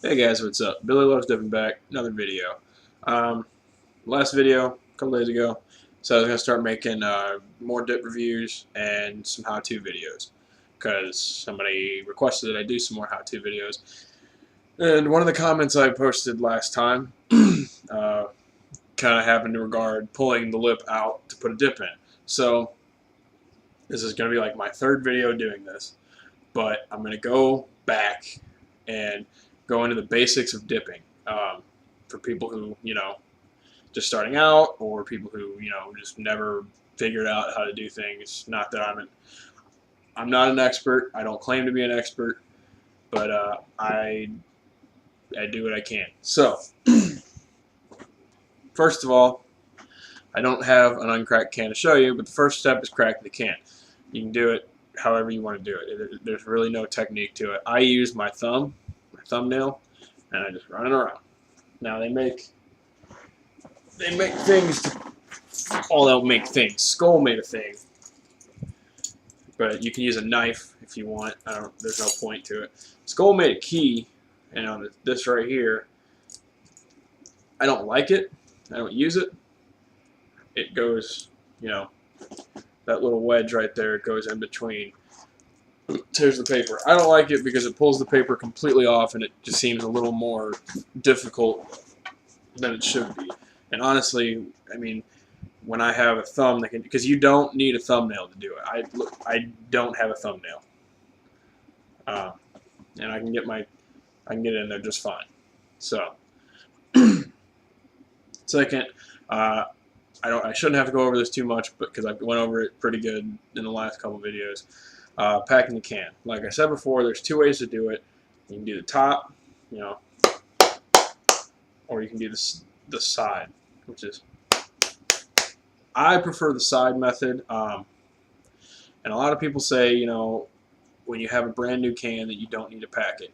Hey guys, what's up? Billy Loves Dipping back, another video. Last video, a couple days ago, so I was going to start making more dip reviews and some how-to videos because somebody requested that I do some more how-to videos. And one of the comments I posted last time kind of happened to regard pulling the lip out to put a dip in. So this is going to be like my third video doing this, but I'm going to go back and go into the basics of dipping for people who, just starting out, or people who, just never figured out how to do things. Not that I'm not an expert. I don't claim to be an expert, but I do what I can. So, first of all, I don't have an uncracked can to show you, but the first step is cracking the can. You can do it however you want to do it. There's really no technique to it. I use my thumbnail, and I just run it around. Now they make things to, all they'll make things. Skull made a thing, but you can use a knife if you want. There's no point to it. Skull made a key, and on this right here, I don't like it. I don't use it. It goes, that little wedge right there goes in between. Tears the paper. I don't like it because it pulls the paper completely off, and it just seems a little more difficult than it should be. And honestly, I mean, when I have a thumb that can, because you don't need a thumbnail to do it. I don't have a thumbnail, and I can get it in there just fine. So, second, I shouldn't have to go over this too much, but because I went over it pretty good in the last couple videos. Packing the can. Like I said before, there's two ways to do it. You can do the top, or you can do the side, which is, I prefer the side method. And a lot of people say, when you have a brand new can that you don't need to pack it.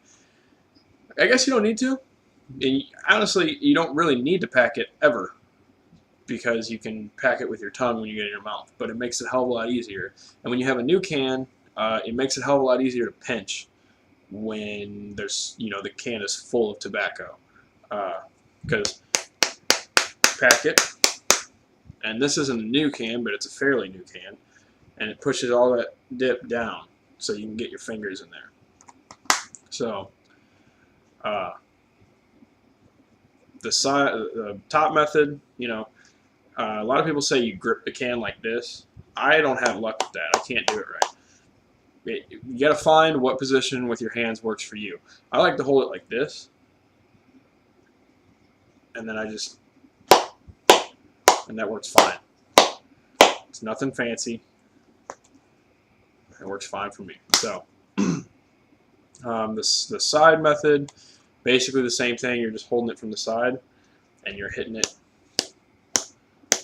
I guess you don't need to. And honestly, you don't really need to pack it ever, because you can pack it with your tongue when you get it in your mouth. But it makes it a hell of a lot easier. And when you have a new can, it makes it a hell of a lot easier to pinch when there's, the can is full of tobacco. Because pack it, and this isn't a new can, but it's a fairly new can, and it pushes all that dip down so you can get your fingers in there. So the top method, a lot of people say you grip the can like this. I don't have luck with that. I can't do it right. You got to find what position with your hands works for you. I like to hold it like this, and then and that works fine. It's nothing fancy. It works fine for me. So, the side method, basically the same thing. You're just holding it from the side, and you're hitting it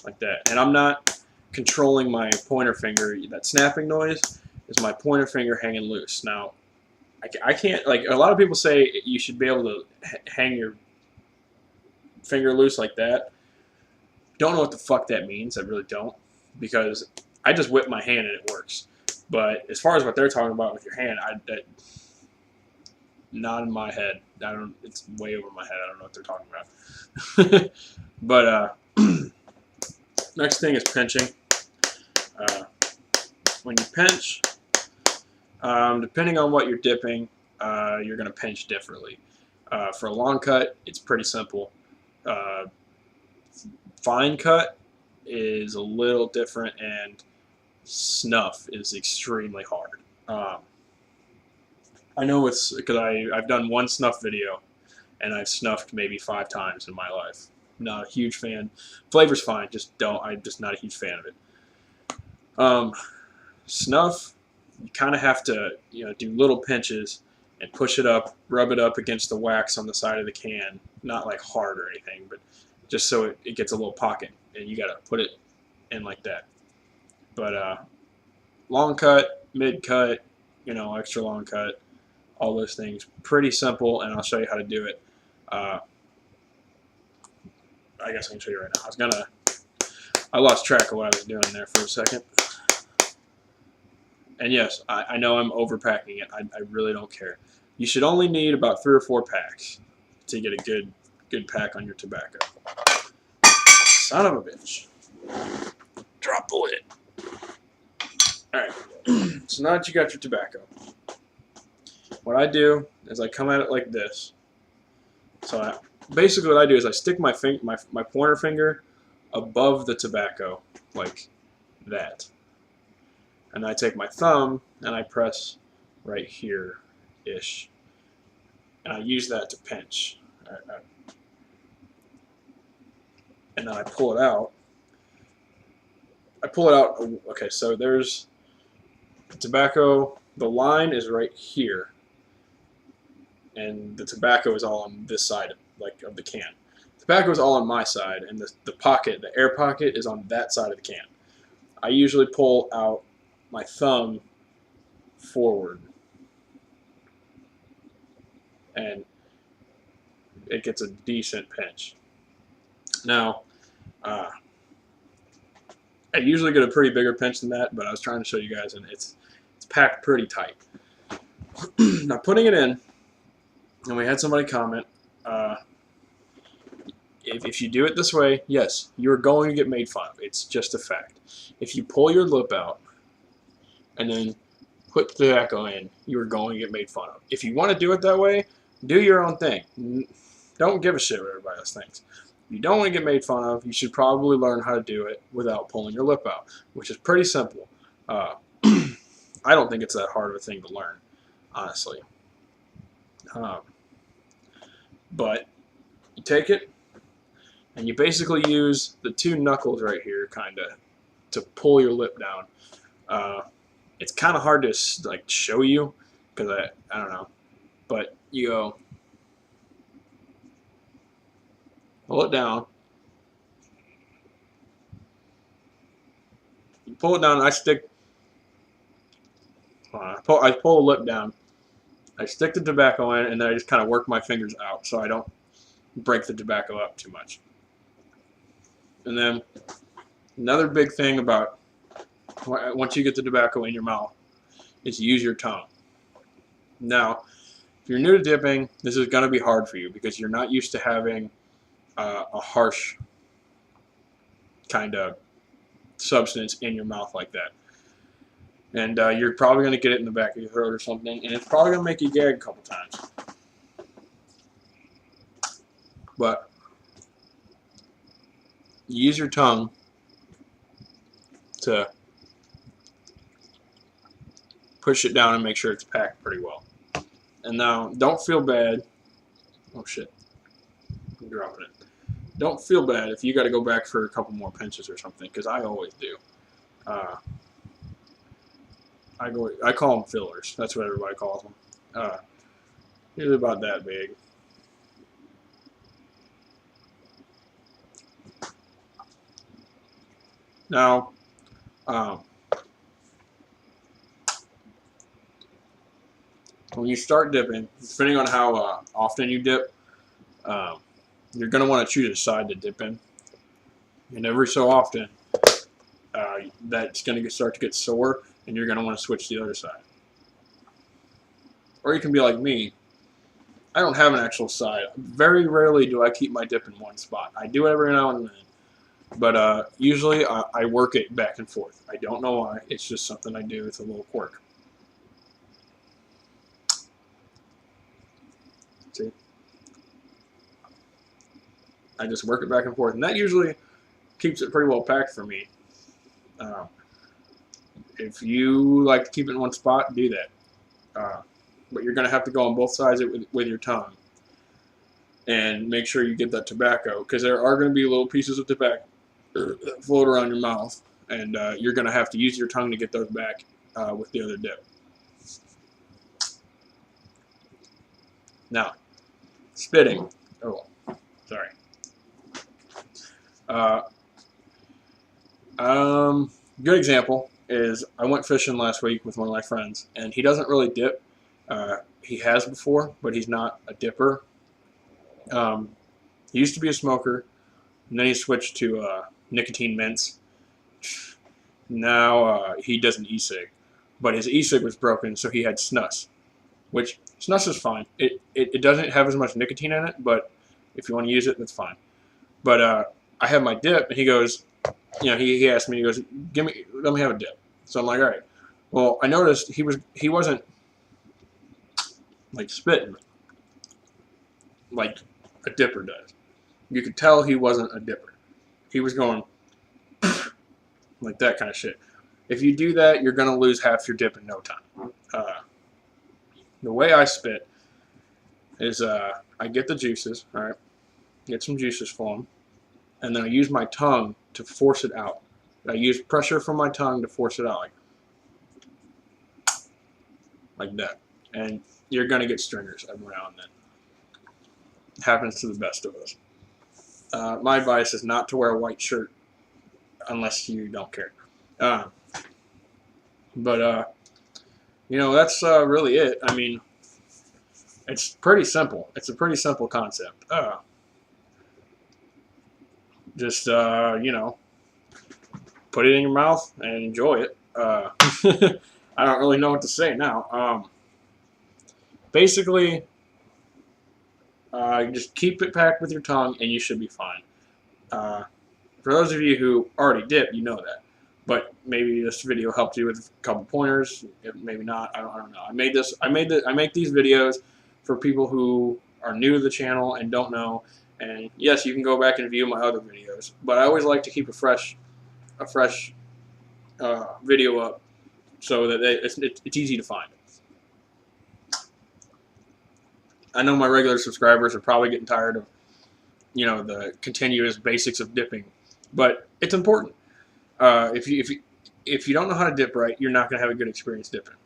like that. And I'm not controlling my pointer finger. That snapping noise is my pointer finger hanging loose. Now, I can't, like, a lot of people say you should be able to hang your finger loose like that. Don't know what the fuck that means. I really don't, because I just whip my hand and it works. But as far as what they're talking about with your hand, not in my head. It's way over my head. I don't know what they're talking about. But next thing is pinching. When you pinch, depending on what you're dipping, you're going to pinch differently. For a long cut, it's pretty simple. Fine cut is a little different, and snuff is extremely hard. I know it's because I've done one snuff video, and I've snuffed maybe 5 times in my life. Not a huge fan. Flavor's fine, I'm just not a huge fan of it. Snuff, you kind of have to do little pinches and push it up, rub it up against the wax on the side of the can, not like hard or anything, but just so it gets a little pocket, and you got to put it in like that. But long cut, mid cut, extra long cut, all those things, pretty simple, and I'll show you how to do it. I guess I can show you right now. I lost track of what I was doing there for a second. And yes, I know I'm overpacking it. I really don't care. You should only need about 3 or 4 packs. to get a good pack on your tobacco. Son of a bitch. Drop the lid. Alright, so now that you got your tobacco, what I do is I come at it like this. So basically what I do is I stick my pointer finger above the tobacco, like that. And I take my thumb and I press right here-ish. And I use that to pinch. And then I pull it out. Okay, so there's the tobacco. The line is right here. And the tobacco is all on this side of the can. Tobacco is all on my side, and the air pocket is on that side of the can. I usually pull out my thumb forward, and it gets a decent pinch. Now, I usually get a pretty bigger pinch than that, but I was trying to show you guys, and it's packed pretty tight. Now, putting it in, and we had somebody comment, if you do it this way, yes, you're going to get made fun of. It's just a fact. If you pull your lip out and then put the tobacco in, you're going to get made fun of. If you want to do it that way, do your own thing. Don't give a shit what everybody else thinks. If you don't want to get made fun of, you should probably learn how to do it without pulling your lip out, which is pretty simple. I don't think it's that hard of a thing to learn, honestly. But you take it, and you basically use the two knuckles right here, kind of, to pull your lip down. It's kind of hard to like show you, because I don't know, but you go, pull it down. You pull it down. I pull the lip down. I stick the tobacco in, and then I just kind of work my fingers out so I don't break the tobacco up too much. And then another big thing about once you get the tobacco in your mouth is use your tongue. Now, if you're new to dipping, this is going to be hard for you because you're not used to having a harsh kind of substance in your mouth like that. And you're probably going to get it in the back of your throat or something, and it's probably going to make you gag a couple times. But use your tongue to push it down and make sure it's packed pretty well. And now, don't feel bad. Oh shit, I'm dropping it. Don't feel bad if you got to go back for a couple more pinches or something, because I always do. I call them fillers. That's what everybody calls them. Usually about that big. Now, when you start dipping, depending on how often you dip, you're going to want to choose a side to dip in. And every so often, that's going to start to get sore, and you're going to want to switch to the other side. Or you can be like me. I don't have an actual side. Very rarely do I keep my dip in one spot. I do it every now and then. But usually I work it back and forth. I don't know why. It's just something I do. It's a little quirk. See? I just work it back and forth. And that usually keeps it pretty well packed for me. If you like to keep it in one spot, do that. But you're going to have to go on both sides with your tongue. And make sure you get that tobacco. Because there are going to be little pieces of tobacco that float around your mouth, and you're going to have to use your tongue to get those back with the other dip. Now, spitting. Oh, sorry. Good example is I went fishing last week with one of my friends, and he doesn't really dip. He has before, but he's not a dipper. He used to be a smoker, and then he switched to nicotine mints. Now he does an e-cig, but his e-cig was broken, so he had snus. which snus is fine. It doesn't have as much nicotine in it, but if you want to use it, that's fine. But I have my dip, and he goes, he asked me, he goes, let me have a dip. So I'm like, all right. Well, I noticed he wasn't like spitting like a dipper does. You could tell he wasn't a dipper. He was going like that kind of shit. If you do that, you're going to lose half your dip in no time. The way I spit is I get the juices, all right, get some juices for them, and then I use my tongue to force it out. I use pressure from my tongue to force it out, like that. And you're going to get stringers every now and then. It happens to the best of us. My advice is not to wear a white shirt unless you don't care. But that's really it. I mean, it's pretty simple. It's a pretty simple concept. Just, put it in your mouth and enjoy it. I don't really know what to say now. Basically, just keep it packed with your tongue and you should be fine. For those of you who already dip, you know that. But maybe this video helped you with a couple pointers. Maybe not. I don't know. I make these videos for people who are new to the channel and don't know. And yes, you can go back and view my other videos. But I always like to keep a fresh video up so that it's easy to find. I know my regular subscribers are probably getting tired of the continuous basics of dipping, but it's important. If you don't know how to dip right, you're not going to have a good experience dipping.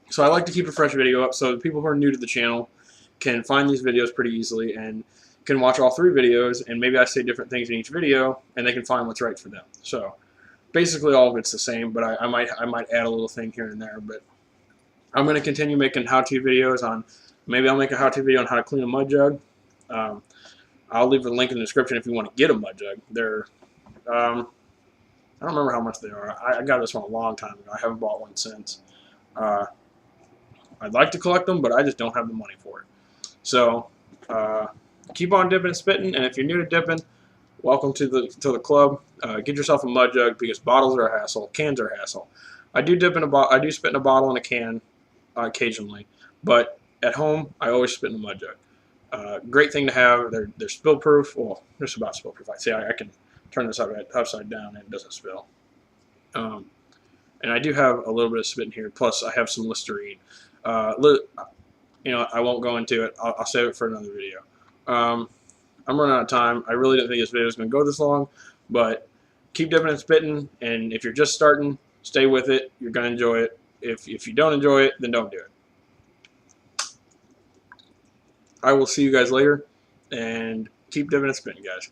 So I like to keep a fresh video up so the people who are new to the channel can find these videos pretty easily and can watch all 3 videos, and maybe I say different things in each video and they can find what's right for them. So basically all of it's the same, but I might add a little thing here and there. But I'm going to continue making how-to videos on, maybe I'll make a how-to video on how to clean a mud jug. I'll leave a link in the description if you want to get a mud jug. They're, I don't remember how much they are. I got this one a long time ago. I haven't bought one since. I'd like to collect them, but I just don't have the money for it. So keep on dipping and spitting, and if you're new to dipping, welcome to the club. Get yourself a mud jug because bottles are a hassle, cans are a hassle. I do spit in a bottle and a can occasionally, but at home I always spit in a mud jug. Great thing to have. They're spill proof. Well, just about spill proof. I can turn this upside down and it doesn't spill. And I do have a little bit of spit in here. Plus, I have some Listerine. I won't go into it. I'll save it for another video. I'm running out of time. I really didn't think this video was going to go this long, but keep dipping and spitting. And if you're just starting, stay with it. You're going to enjoy it. If you don't enjoy it, then don't do it. I will see you guys later, and keep dipping and spitting, guys.